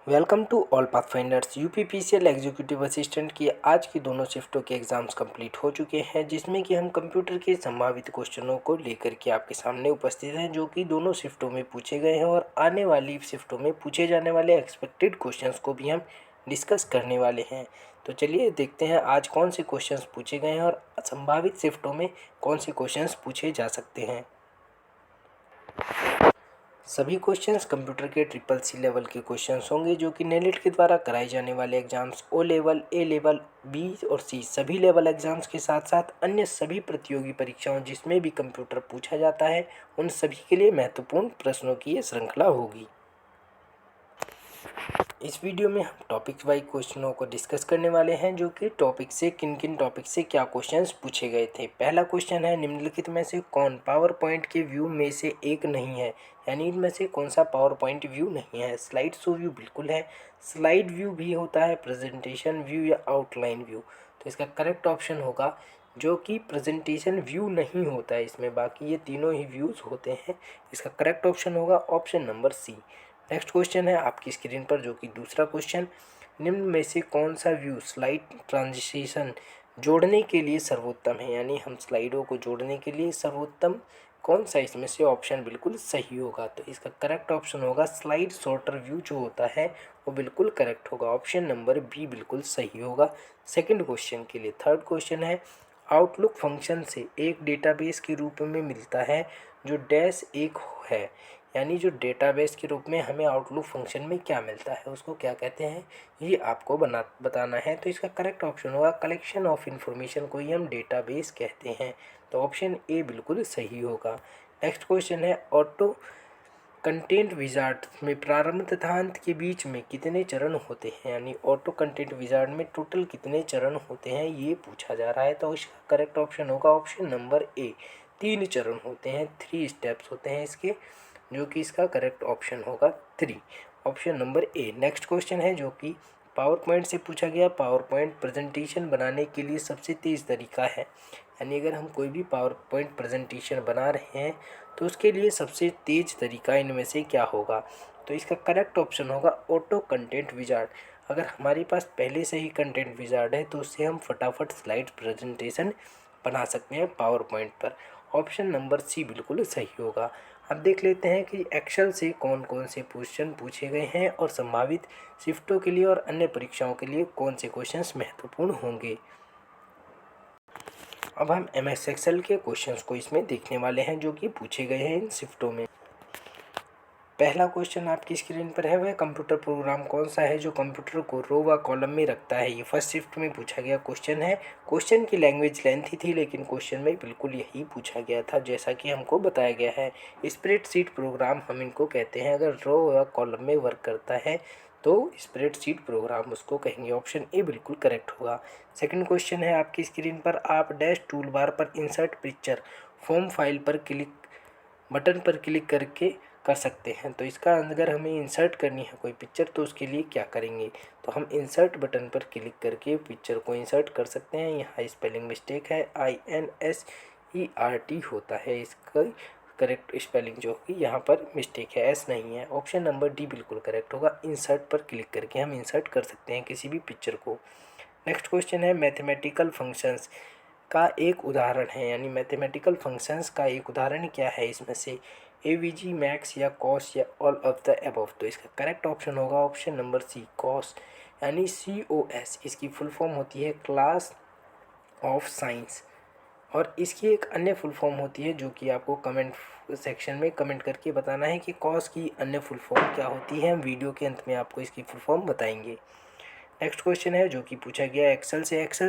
Welcome to all pathfinders. UPPCL executive assistant की आज की दोनों शिफ्टों के एग्ज़ाम्स कंप्लीट हो चुके हैं, जिसमें कि हम कंप्यूटर के संभावित क्वेश्चनों को लेकर के आपके सामने उपस्थित हैं, जो कि दोनों शिफ्टों में पूछे गए हैं और आने वाली शिफ्टों में पूछे जाने वाले एक्सपेक्टेड क्वेश्चंस को भी हम डिस्कस करने वाले हैं। तो चलिए देखते हैं आज कौन से क्वेश्चंस पूछे गए हैं और संभावित शिफ्टों में कौन से क्वेश्चंस पूछे जा सकते हैं। सभी क्वेश्चंस कंप्यूटर के ट्रिपल सी लेवल के क्वेश्चंस होंगे, जो कि नेलिट के द्वारा कराए जाने वाले एग्जाम्स ओ लेवल, ए लेवल, बी और सी सभी लेवल एग्जाम्स के साथ साथ अन्य सभी प्रतियोगी परीक्षाओं जिसमें भी कंप्यूटर पूछा जाता है उन सभी के लिए महत्वपूर्ण प्रश्नों की ये श्रृंखला होगी। इस वीडियो में हम टॉपिक वाइज क्वेश्चनों को डिस्कस करने वाले हैं, जो कि टॉपिक से किन किन टॉपिक से क्या क्वेश्चंस पूछे गए थे। पहला क्वेश्चन है, निम्नलिखित में से कौन पावर पॉइंट के व्यू में से एक नहीं है, यानी इनमें से कौन सा पावर पॉइंट व्यू नहीं है। स्लाइड शो व्यू बिल्कुल है, स्लाइड व्यू भी होता है, प्रेजेंटेशन व्यू या आउटलाइन व्यू। तो इसका करेक्ट ऑप्शन होगा जो कि प्रेजेंटेशन व्यू नहीं होता है इसमें, बाकी ये तीनों ही व्यूज़ होते हैं। इसका करेक्ट ऑप्शन होगा option number C. Next question है आपकी स्क्रीन पर, जो कि दूसरा क्वेश्चन, निम्न में से कौन सा व्यू स्लाइड ट्रांजिशन जोड़ने के लिए सर्वोत्तम है, यानी हम स्लाइडों को जोड़ने के लिए सर्वोत्तम कौन सा इसमें से ऑप्शन बिल्कुल सही होगा। तो इसका करेक्ट ऑप्शन होगा स्लाइड सॉर्टर व्यू जो होता है वो बिल्कुल करेक्ट होगा, ऑप्शन नंबर बी बिल्कुल सही होगा सेकंड क्वेश्चन के लिए। थर्ड क्वेश्चन है, आउटलुक फंक्शन से एक डेटाबेस के रूप में मिलता है जो डैश एक है, यानी जो डेटाबेस के रूप में हमें आउटलुक फंक्शन में क्या मिलता है उसको क्या कहते हैं, ये आपको बताना है। तो इसका करेक्ट ऑप्शन होगा कलेक्शन ऑफ इंफॉर्मेशन को ही हम डेटाबेस कहते हैं, तो ऑप्शन ए बिल्कुल सही होगा। नेक्स्ट क्वेश्चन है, ऑटो कंटेंट विजार्ड में प्रारंभ तथा अंत के बीच में कितने चरण होते हैं, यानी ऑटो कंटेंट विजार्ड में टोटल कितने चरण होते हैं ये पूछा जा रहा है। तो इसका करेक्ट ऑप्शन होगा ऑप्शन नंबर ए, 3 चरण होते हैं, 3 स्टेप्स होते हैं इसके, जो कि इसका करेक्ट ऑप्शन होगा 3, option number A. Next question है जो कि पावर पॉइंट से पूछा गया, पावर पॉइंट प्रेजेंटेशन बनाने के लिए सबसे तेज़ तरीका है, यानी अगर हम कोई भी पावर पॉइंट प्रेजेंटेशन बना रहे हैं तो उसके लिए सबसे तेज़ तरीका इनमें से क्या होगा। तो इसका करेक्ट ऑप्शन होगा ऑटो कंटेंट विजार्ड। अगर हमारे पास पहले से ही कंटेंट विजार्ड है तो उससे हम फटाफट स्लाइड प्रेजेंटेशन बना सकते हैं पावर पॉइंट पर, ऑप्शन नंबर सी बिल्कुल सही होगा। अब देख लेते हैं कि एक्सेल से कौन कौन से क्वेश्चन पूछे गए हैं और संभावित शिफ्टों के लिए और अन्य परीक्षाओं के लिए कौन से क्वेश्चंस महत्वपूर्ण होंगे। अब हम एमएस एक्सेल के क्वेश्चंस को इसमें देखने वाले हैं जो कि पूछे गए हैं इन शिफ्टों में। पहला क्वेश्चन आपकी स्क्रीन पर है, वह कंप्यूटर प्रोग्राम कौन सा है जो कंप्यूटर को रो व कॉलम में रखता है। ये फर्स्ट शिफ्ट में पूछा गया क्वेश्चन है। क्वेश्चन की लैंग्वेज लेंथी थी, लेकिन क्वेश्चन में बिल्कुल यही पूछा गया था जैसा कि हमको बताया गया है। स्प्रेडशीट प्रोग्राम हम इनको कहते हैं, अगर रो व कॉलम में वर्क करता है तो स्प्रेडशीट प्रोग्राम उसको कहेंगे, ऑप्शन ए बिल्कुल करेक्ट होगा। सेकंड क्वेश्चन है आपकी स्क्रीन पर, आप डैश टूल बार पर इंसर्ट पिक्चर फॉर्म फाइल पर क्लिक बटन पर क्लिक करके कर सकते हैं। तो इसका अगर हमें इंसर्ट करनी है कोई पिक्चर तो उसके लिए क्या करेंगे, तो हम इंसर्ट बटन पर क्लिक करके पिक्चर को इंसर्ट कर सकते हैं। यहाँ स्पेलिंग मिस्टेक है, INSERT होता है इसका करेक्ट स्पेलिंग, जो कि यहाँ पर मिस्टेक है, एस नहीं है, ऑप्शन नंबर डी बिल्कुल करेक्ट होगा। इंसर्ट पर क्लिक करके हम इंसर्ट कर सकते हैं किसी भी पिक्चर को। नेक्स्ट क्वेश्चन है, मैथमेटिकल फंक्शंस का एक उदाहरण है, यानी मैथमेटिकल फंक्शंस का एक उदाहरण क्या है इसमें से, एवीजी, मैक्स या कॉस या ऑल ऑफ द अबव। तो इसका करेक्ट ऑप्शन होगा ऑप्शन नंबर सी, कॉस, यानी COS। इसकी फुल फॉर्म होती है क्लास ऑफ साइंस, और इसकी एक अन्य फुल फॉर्म होती है जो कि आपको कमेंट सेक्शन में कमेंट करके बताना है कि कॉस की अन्य फुल फॉर्म क्या होती है। हम वीडियो के अंत में आपको इसकी फुल फॉर्म बताएंगे। नेक्स्ट क्वेश्चन है जो कि पूछा गया एक्सेल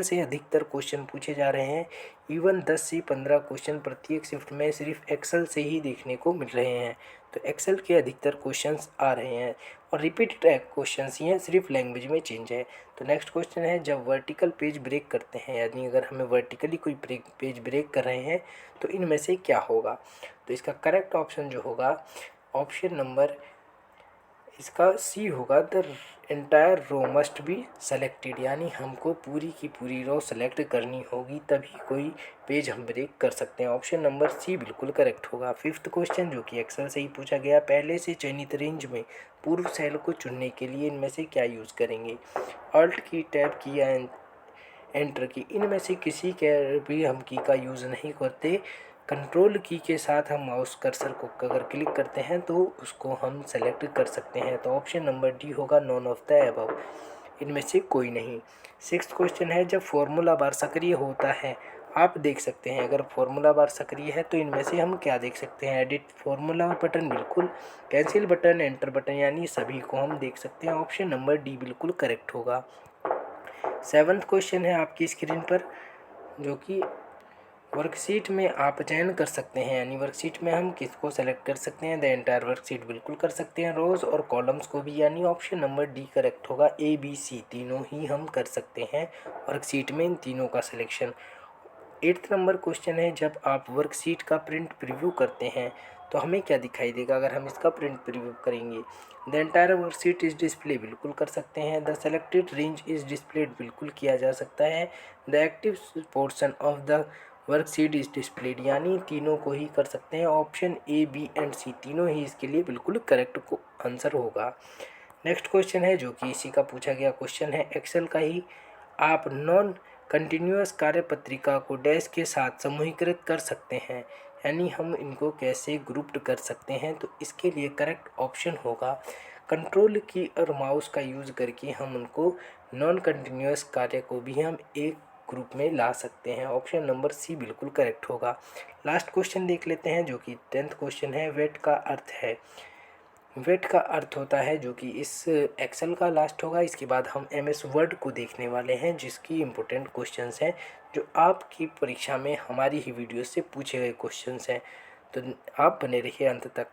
से अधिकतर क्वेश्चन पूछे जा रहे हैं। इवन 10 से 15 क्वेश्चन प्रत्येक शिफ्ट में सिर्फ एक्सेल से ही देखने को मिल रहे हैं। तो एक्सेल के अधिकतर क्वेश्चंस आ रहे हैं और रिपीटेड क्वेश्चंस ही हैं, सिर्फ लैंग्वेज में चेंज है। तो नेक्स्ट क्वेश्चन है, जब वर्टिकल पेज ब्रेक करते हैं, यानी अगर हमें वर्टिकली कोई पेज ब्रेक कर रहे हैं तो इनमें से क्या होगा। तो इसका करेक्ट ऑप्शन जो होगा ऑप्शन नंबर इसका सी होगा, the entire row must be selected, यानी हमको पूरी की पूरी रो सेलेक्ट करनी होगी तभी कोई पेज हम ब्रेक कर सकते हैं। ऑप्शन नंबर सी बिल्कुल करेक्ट होगा। फिफ्थ क्वेश्चन जो कि एक्सेल से ही पूछा गया, पहले से चयनित रेंज में पूर्व सेल को चुनने के लिए इनमें से क्या यूज़ करेंगे? अल्ट की, टैब की या एंटर की, इनमें से किसी के भी हम की का यूज़ नहीं करते। कंट्रोल की के साथ हम माउस कर्सर को अगर क्लिक करते हैं तो उसको हम सेलेक्ट कर सकते हैं। तो ऑप्शन नंबर डी होगा, नॉन ऑफ द अबव, इनमें से कोई नहीं। सिक्स्थ क्वेश्चन है, जब फॉर्मूला बार सक्रिय होता है आप देख सकते हैं, अगर फॉर्मूला बार सक्रिय है तो इनमें से हम क्या देख सकते हैं? एडिट फॉर्मूला बटन बिल्कुल, कैंसिल बटन, एंटर बटन, यानी सभी को हम देख सकते हैं। ऑप्शन नंबर डी बिल्कुल करेक्ट होगा। सेवन्थ क्वेश्चन है आपकी स्क्रीन पर, जो कि वर्कशीट में आप चयन कर सकते हैं, यानी वर्कशीट में हम किसको सेलेक्ट कर सकते हैं? द एंटायर वर्कशीट बिल्कुल कर सकते हैं, रोज और कॉलम्स को भी, यानी ऑप्शन नंबर डी करेक्ट होगा। ए बी सी तीनों ही हम कर सकते हैं वर्कशीट में, इन तीनों का सिलेक्शन। एट्थ नंबर क्वेश्चन है, जब आप वर्कशीट का प्रिंट प्रीव्यू करते हैं तो हमें क्या दिखाई देगा अगर हम इसका प्रिंट प्रीव्यू करेंगे? The entire worksheet is display बिल्कुल कर सकते हैं। The selected range is displayed बिल्कुल किया जा सकता है। The active portion of the worksheet is displayed, यानी तीनों को ही कर सकते हैं। ऑप्शन ए बी एंड सी तीनों ही इसके लिए बिल्कुल करेक्ट को आंसर होगा। नेक्स्ट क्वेश्चन है जो कि इसी का पूछा गया क्वेश्चन है, एक्सेल का ही, आप नॉन कंटिन्यूअस कार्यपत्रिका को डैश के साथ समूहीकृत कर सकते हैं, यानी हम इनको कैसे ग्रुप्ड कर सकते हैं? तो इसके लिए करेक्ट ऑप्शन होगा, कंट्रोल की और माउस का यूज़ करके हम उनको नॉन कंटिन्यूअस कार्य को भी हम एक ग्रुप में ला सकते हैं। ऑप्शन नंबर सी बिल्कुल करेक्ट होगा। लास्ट क्वेश्चन देख लेते हैं जो कि 10th क्वेश्चन है, वेट का अर्थ है। वेट का अर्थ होता है, जो कि इस एक्सेल का लास्ट होगा। इसके बाद हम एमएस वर्ड को देखने वाले हैं, जिसकी इम्पोर्टेंट क्वेश्चंस हैं जो आपकी परीक्षा में हमारी ही वीडियो से पूछे गए क्वेश्चंस हैं, तो आप बने रहिए अंत तक।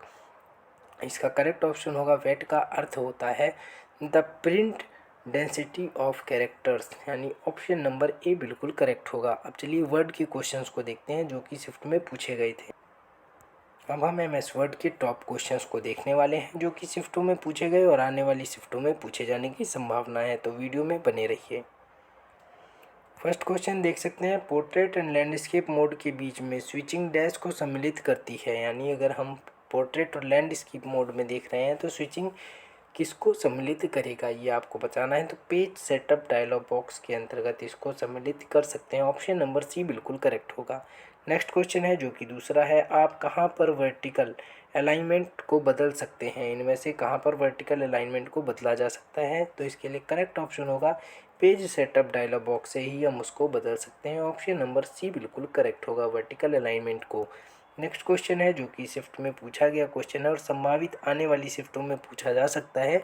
इसका करेक्ट ऑप्शन होगा, वेट का अर्थ होता है the print density of characters, यानी ऑप्शन नंबर ए बिल्कुल करेक्ट होगा। अब चलिए वर्ड के क्वेश्चंस को देखते हैं जो कि शिफ्ट में पूछे गए थे। अब हम एमएस वर्ड के टॉप क्वेश्चंस को देखने वाले हैं जो कि शिफ्टों में पूछे गए और आने वाली शिफ्टों में पूछे जाने की संभावना है, तो वीडियो में बने रहिए। फर्स्ट क्वेश्चन देख सकते हैं, पोर्ट्रेट एंड लैंडस्केप मोड के बीच में स्विचिंग डैश को सम्मिलित करती है, यानी अगर हम पोर्ट्रेट और लैंडस्केप मोड में देख रहे हैं तो स्विचिंग किसको सम्मिलित करेगा ये आपको बताना है। तो पेज सेटअप डायलॉग बॉक्स के अंतर्गत इसको सम्मिलित कर सकते हैं। ऑप्शन नंबर सी बिल्कुल करेक्ट होगा। नेक्स्ट क्वेश्चन है जो कि दूसरा है, आप कहाँ पर वर्टिकल अलाइनमेंट को बदल सकते हैं? इनमें से कहाँ पर वर्टिकल अलाइनमेंट को बदला जा सकता है? तो इसके लिए करेक्ट ऑप्शन होगा, पेज सेटअप डायलॉग बॉक्स से ही हम उसको बदल सकते हैं। ऑप्शन नंबर सी बिल्कुल करेक्ट होगा वर्टिकल अलाइनमेंट को। नेक्स्ट क्वेश्चन है जो कि शिफ्ट में पूछा गया क्वेश्चन है और संभावित आने वाली शिफ्टों में पूछा जा सकता है।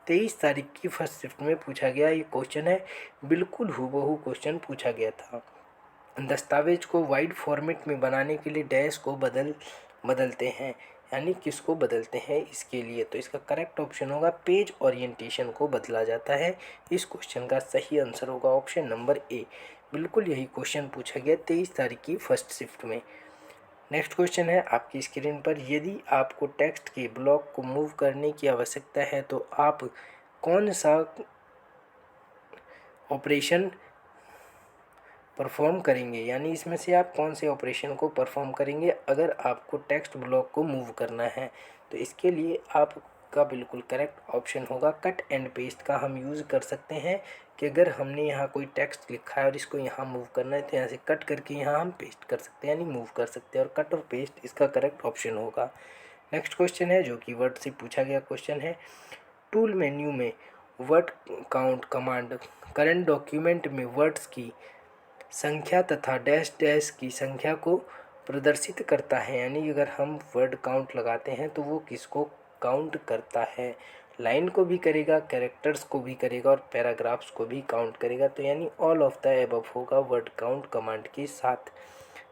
23 तारीख की फर्स्ट शिफ्ट में पूछा गया ये क्वेश्चन है, बिल्कुल हूबहू क्वेश्चन पूछा गया था। दस्तावेज को वाइड फॉर्मेट में बनाने के लिए डैश को बदलते हैं, यानी किसको बदलते हैं इसके लिए? तो इसका करेक्ट ऑप्शन होगा, पेज ओरिएंटेशन को बदला जाता है। इस क्वेश्चन का सही आंसर होगा ऑप्शन नंबर ए। बिल्कुल यही क्वेश्चन पूछा गया 23 तारीख की फर्स्ट शिफ्ट में। नेक्स्ट क्वेश्चन है आपकी स्क्रीन पर, यदि आपको टेक्स्ट के ब्लॉक को मूव करने की आवश्यकता है तो आप कौन सा ऑपरेशन परफॉर्म करेंगे, यानी इसमें से आप कौन से ऑपरेशन को परफॉर्म करेंगे अगर आपको टेक्स्ट ब्लॉक को मूव करना है? तो इसके लिए आपका बिल्कुल करेक्ट ऑप्शन होगा, कट एंड पेस्ट का हम यूज़ कर सकते हैं कि अगर हमने यहाँ कोई टेक्स्ट लिखा है और इसको यहाँ मूव करना है तो यहाँ से कट करके यहाँ हम पेस्ट कर सकते हैं, यानी मूव कर सकते हैं, और कट और पेस्ट इसका करेक्ट ऑप्शन होगा। नेक्स्ट क्वेश्चन है जो कि वर्ड से पूछा गया क्वेश्चन है, टूल मेन्यू में word count command current document में वर्ड्स की संख्या तथा डैश डैश की संख्या को प्रदर्शित करता है, यानी अगर हम वर्ड काउंट लगाते हैं तो वो किसको काउंट करता है? लाइन को भी करेगा, कैरेक्टर्स को भी करेगा और पैराग्राफ्स को भी काउंट करेगा, तो यानी ऑल ऑफ द एबव होगा वर्ड काउंट कमांड के साथ।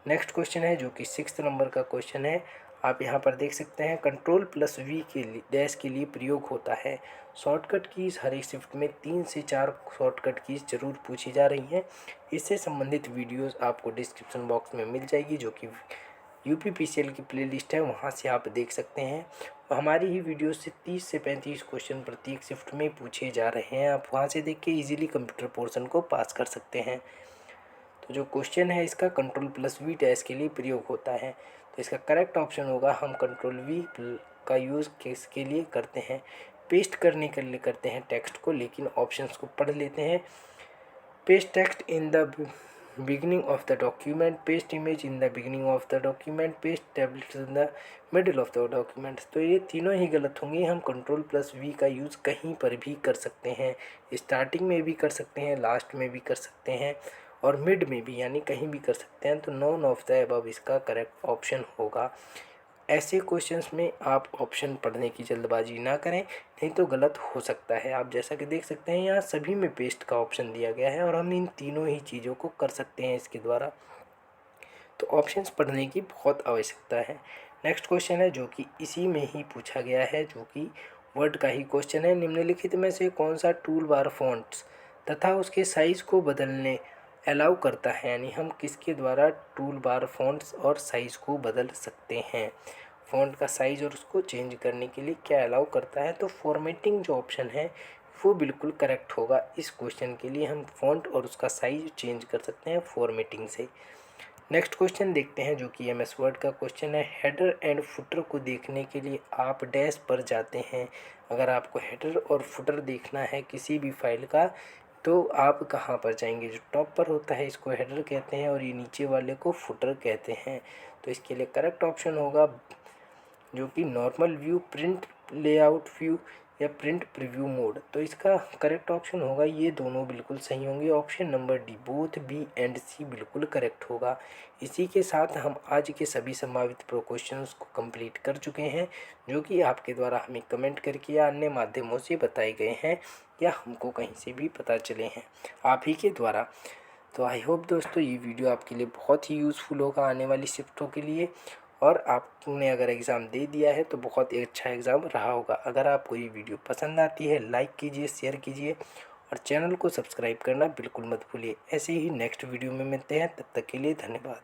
नेक्स्ट क्वेश्चन है जो कि 6 नंबर का क्वेश्चन है, आप यहाँ पर देख सकते हैं, कंट्रोल प्लस वी के लिए डैश के लिए प्रयोग होता है। शॉर्टकट कीज़ हर एक शिफ्ट में 3 से 4 शॉर्टकट कीज़ जरूर पूछी जा रही हैं। इससे संबंधित वीडियोस आपको डिस्क्रिप्शन बॉक्स में मिल जाएगी, जो कि यूपीपीसीएल की प्लेलिस्ट है, वहाँ से आप देख सकते हैं। हमारी ही वीडियो से 30 से 35 क्वेश्चन प्रत्येक शिफ्ट में पूछे जा रहे हैं। आप वहाँ से देख के ईजिली कंप्यूटर पोर्शन को पास कर सकते हैं। तो जो क्वेश्चन है इसका Ctrl+V डैश के लिए प्रयोग होता है। तो इसका करेक्ट ऑप्शन होगा, हम Ctrl+V का यूज़ किसके लिए करते हैं, पेस्ट करने के लिए करते हैं टेक्स्ट को। लेकिन ऑप्शंस को पढ़ लेते हैं। Paste text in the beginning of the document, paste image in the beginning of the document, paste tablets in the middle of the document. तो ये तीनों ही गलत होंगी। हम Ctrl+V का यूज़ कहीं पर भी कर सकते हैं, स्टार्टिंग में भी कर सकते हैं, लास्ट में भी कर सकते हैं और मिड में भी, यानी कहीं भी कर सकते हैं। तो नॉन ऑफ द अबव इसका करेक्ट ऑप्शन होगा। ऐसे क्वेश्चंस में आप ऑप्शन पढ़ने की जल्दबाजी ना करें, नहीं तो गलत हो सकता है। आप जैसा कि देख सकते हैं यहाँ सभी में पेस्ट का ऑप्शन दिया गया है और हम इन तीनों ही चीज़ों को कर सकते हैं इसके द्वारा। तो ऑप्शंस पढ़ने की बहुत आवश्यकता है। नेक्स्ट क्वेश्चन है जो कि इसी में ही पूछा गया है, जो कि वर्ड का ही क्वेश्चन है। निम्नलिखित में से कौन सा टूल बार फॉन्ट्स तथा उसके साइज़ को बदलने अलाउ करता है, यानी हम किसके द्वारा टूल बार फॉन्ट्स और साइज़ को बदल सकते हैं। फ़ॉन्ट का साइज़ और उसको चेंज करने के लिए क्या अलाउ करता है। तो फॉर्मेटिंग जो ऑप्शन है वो बिल्कुल करेक्ट होगा। इस क्वेश्चन के लिए हम फ़ॉन्ट और उसका साइज़ चेंज कर सकते हैं फॉर्मेटिंग से। नेक्स्ट क्वेश्चन देखते हैं जो कि MS वर्ड का क्वेश्चन है। हेडर एंड फुटर को देखने के लिए आप डैश पर जाते हैं। अगर आपको हेडर और फुटर देखना है किसी भी फाइल का, तो आप कहाँ पर जाएंगे। जो टॉप पर होता है इसको हेडर कहते हैं और ये नीचे वाले को फुटर कहते हैं। तो इसके लिए करेक्ट ऑप्शन होगा जो कि normal view, print layout view या प्रिंट प्रीव्यू मोड। तो इसका करेक्ट ऑप्शन होगा, ये दोनों बिल्कुल सही होंगे। Option number D, both B and C बिल्कुल करेक्ट होगा। इसी के साथ हम आज के सभी संभावित प्रो क्वेश्चंस को कंप्लीट कर चुके हैं, जो कि आपके द्वारा हमें कमेंट करके या अन्य माध्यमों से बताए गए हैं या हमको कहीं से भी पता चले हैं आप ही के द्वारा। तो आई होप दोस्तों ये वीडियो आपके लिए बहुत ही यूज़फुल होगा आने वाली शिफ्टों के लिए। और आपने अगर एग्ज़ाम दे दिया है तो बहुत ही अच्छा एग्ज़ाम रहा होगा। अगर आपको ये वीडियो पसंद आती है लाइक कीजिए, शेयर कीजिए और चैनल को सब्सक्राइब करना बिल्कुल मत भूलिए। ऐसे ही नेक्स्ट वीडियो में मिलते हैं, तब तक के लिए धन्यवाद।